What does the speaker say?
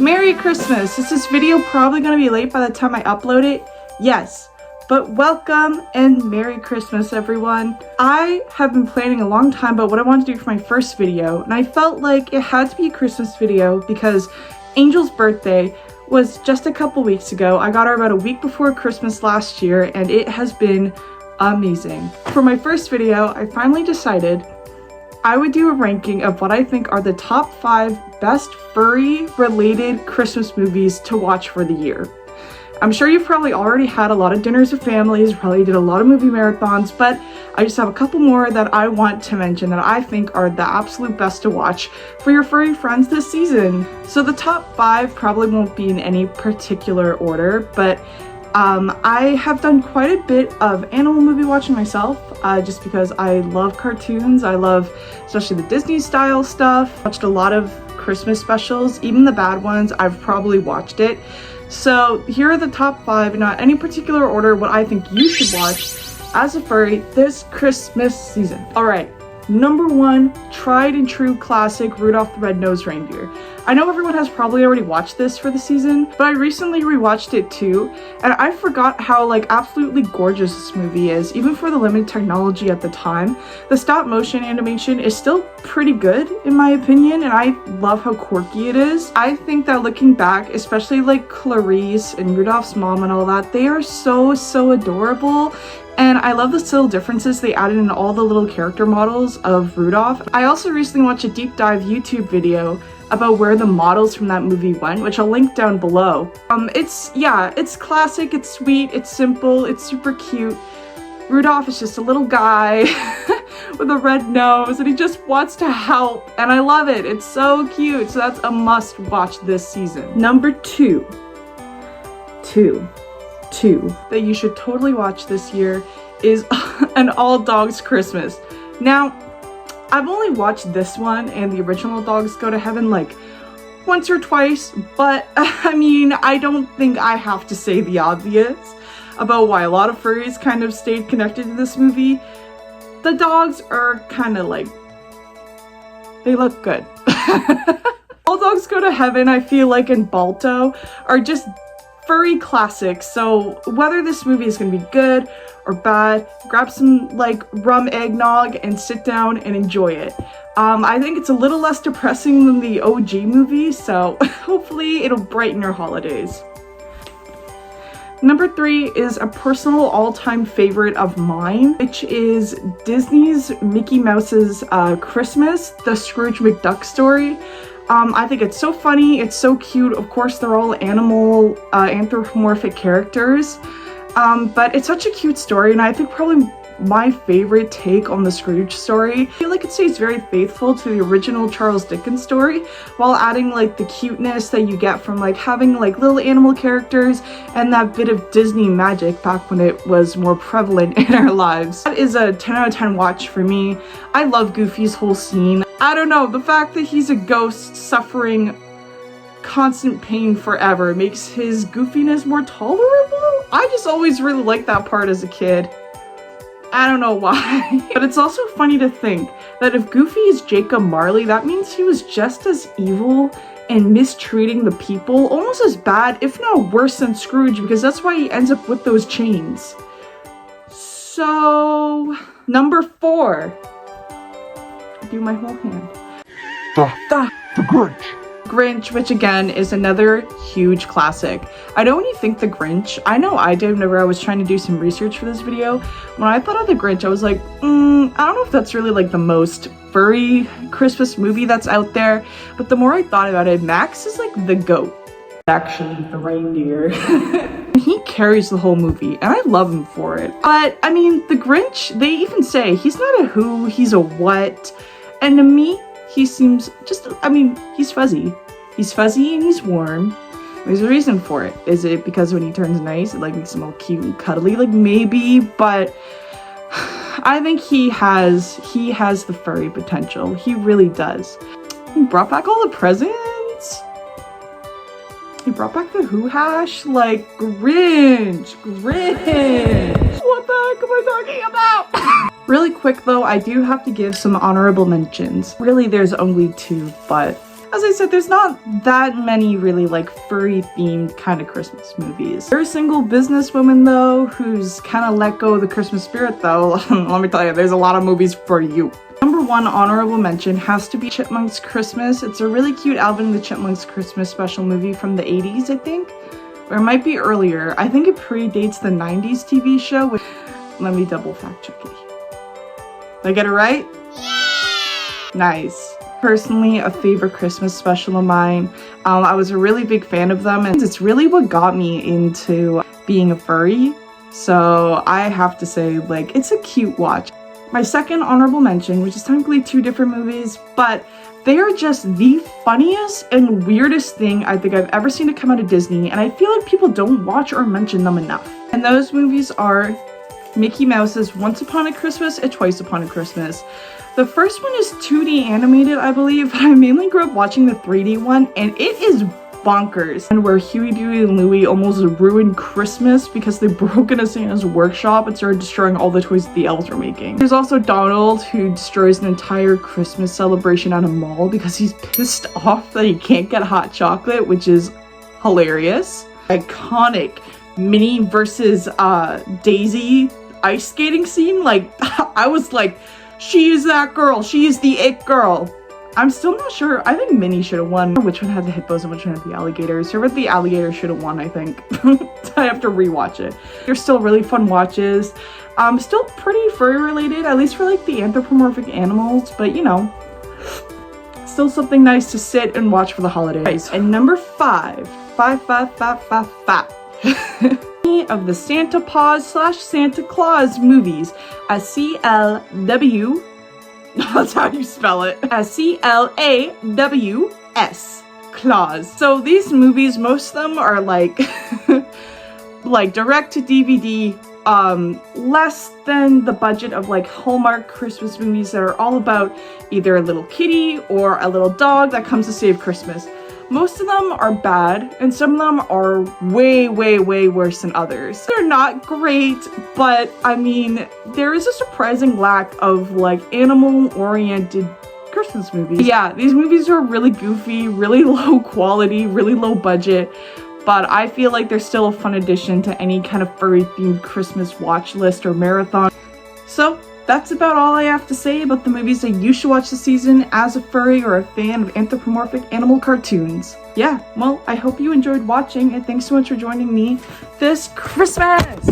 Merry Christmas! Is this video probably going to be late by the time I upload it? Yes. But welcome and Merry Christmas, everyone. I have been planning a long time about what I wanted to do for my first video, and I felt like it had to be a Christmas video because Angel's birthday was just a couple weeks ago. I got her about a week before Christmas last year, and it has been amazing. For my first video, I finally decided I would do a ranking of what I think are the top 5 best furry-related Christmas movies to watch for the year. I'm sure you've probably already had a lot of dinners with families, probably did a lot of movie marathons, but I just have a couple more that I want to mention that I think are the absolute best to watch for your furry friends this season. So the top 5 probably won't be in any particular order, but I have done quite a bit of animal movie watching myself, just because I love cartoons. I love especially the Disney style stuff. Watched a lot of Christmas specials, even the bad ones, I've probably watched it. So here are the top 5, not any particular order, what I think you should watch as a furry this Christmas season. All right, number 1, tried and true classic, Rudolph the Red-Nosed Reindeer. I know everyone has probably already watched this for the season, but I recently rewatched it too, and I forgot how absolutely gorgeous this movie is, even for the limited technology at the time. The stop motion animation is still pretty good in my opinion, and I love how quirky it is. I think that looking back, especially Clarice and Rudolph's mom and all that, they are so adorable. And I love the subtle differences they added in all the little character models of Rudolph. I also recently watched a deep dive YouTube video about where the models from that movie went, which I'll link down below. It's classic, it's sweet, it's simple, it's super cute. Rudolph is just a little guy with a red nose, and he just wants to help, and I love it. It's so cute, so that's a must watch this season. Number 2 that you should totally watch this year is An All Dogs Christmas. Now, I've only watched this one and the original Dogs Go to Heaven once or twice, but I mean, I don't think I have to say the obvious about why a lot of furries kind of stayed connected to this movie. The dogs are kind of they look good. All Dogs Go to Heaven, I feel like, and Balto are just furry classics, so whether this movie is gonna be good or bad, grab some rum eggnog and sit down and enjoy it. I think it's a little less depressing than the OG movie, so hopefully it'll brighten your holidays. Number 3 is a personal all-time favorite of mine, which is Disney's Mickey Mouse's Christmas, the Scrooge McDuck story. I think it's so funny, it's so cute. Of course, they're all animal, anthropomorphic characters, but it's such a cute story, and I think probably my favorite take on the Scrooge story. I feel like it stays very faithful to the original Charles Dickens story, while adding the cuteness that you get from having little animal characters and that bit of Disney magic back when it was more prevalent in our lives. That is a 10 out of 10 watch for me. I love Goofy's whole scene. I don't know, the fact that he's a ghost suffering constant pain forever makes his goofiness more tolerable. I just always really liked that part as a kid. I don't know why. But it's also funny to think that if Goofy is Jacob Marley, that means he was just as evil and mistreating the people, almost as bad, if not worse than Scrooge, because that's why he ends up with those chains. So, number 4. Do my whole hand. The Grinch, which again is another huge classic. I know when you think the Grinch, I know I did whenever I was trying to do some research for this video. When I thought of the Grinch, I was like, I don't know if that's really the most furry Christmas movie that's out there. But the more I thought about it, Max is the goat. Actually, the reindeer. He carries the whole movie, and I love him for it. But I mean, the Grinch, they even say he's not a who, he's a what. And to me, he seems he's fuzzy. He's fuzzy and he's warm. There's a reason for it. Is it because when he turns nice, it makes him all cute and cuddly? Maybe, but I think he has the furry potential. He really does. He brought back all the presents. He brought back the Who hash. Grinch. What the heck am I talking about? Really quick though, I do have to give some honorable mentions. Really, there's only 2, but As I said, there's not that many really like furry themed kind of Christmas movies. There's a single businesswoman though who's kind of let go of the Christmas spirit though. Let me tell you, there's a lot of movies for you. Number one honorable mention has to be Chipmunks Christmas. It's a really cute Alvin and the Chipmunks Christmas special movie from the 80s, I think. Or it might be earlier. I think it predates the 90s TV show. Let me double fact check it. Did I get it right? Yeah! Nice. Personally, a favorite Christmas special of mine. I was a really big fan of them, and it's really what got me into being a furry. So I have to say, like, it's a cute watch. My second honorable mention, which is technically two different movies, but they are just the funniest and weirdest thing I think I've ever seen to come out of Disney, and I feel like people don't watch or mention them enough. And those movies are Mickey Mouse's Once Upon a Christmas and Twice Upon a Christmas. The first one is 2D animated, I believe, but I mainly grew up watching the 3D one, and it is bonkers. And where Huey, Dewey, and Louie almost ruined Christmas because they broke into Santa's workshop and started destroying all the toys that the elves were making. There's also Donald, who destroys an entire Christmas celebration at a mall because he's pissed off that he can't get hot chocolate, which is hilarious. Iconic Minnie versus Daisy ice skating scene. Like, I was like, she is that girl. She is the it girl. I'm still not sure. I think Minnie should have won. Which one had the hippos and which one had the alligators? Whoever the alligator should have won, I think. I have to rewatch it. They're still really fun watches. Still pretty furry related, at least for like the anthropomorphic animals, but you know, still something nice to sit and watch for the holidays. And number five of the Santa Paws / Santa Claus movies, a CLW. That's how you spell it. CLAWS. Claus. So these movies, most of them are like like direct to DVD, less than the budget of like Hallmark Christmas movies that are all about either a little kitty or a little dog that comes to save Christmas. Most of them are bad, and some of them are way worse than others. They're not great, but I mean, there is a surprising lack of like animal-oriented Christmas movies. Yeah, these movies are really goofy, really low quality, really low budget, but I feel like they're still a fun addition to any kind of furry-themed Christmas watch list or marathon. So that's about all I have to say about the movies that you should watch this season as a furry or a fan of anthropomorphic animal cartoons. Yeah, well, I hope you enjoyed watching, and thanks so much for joining me this Christmas!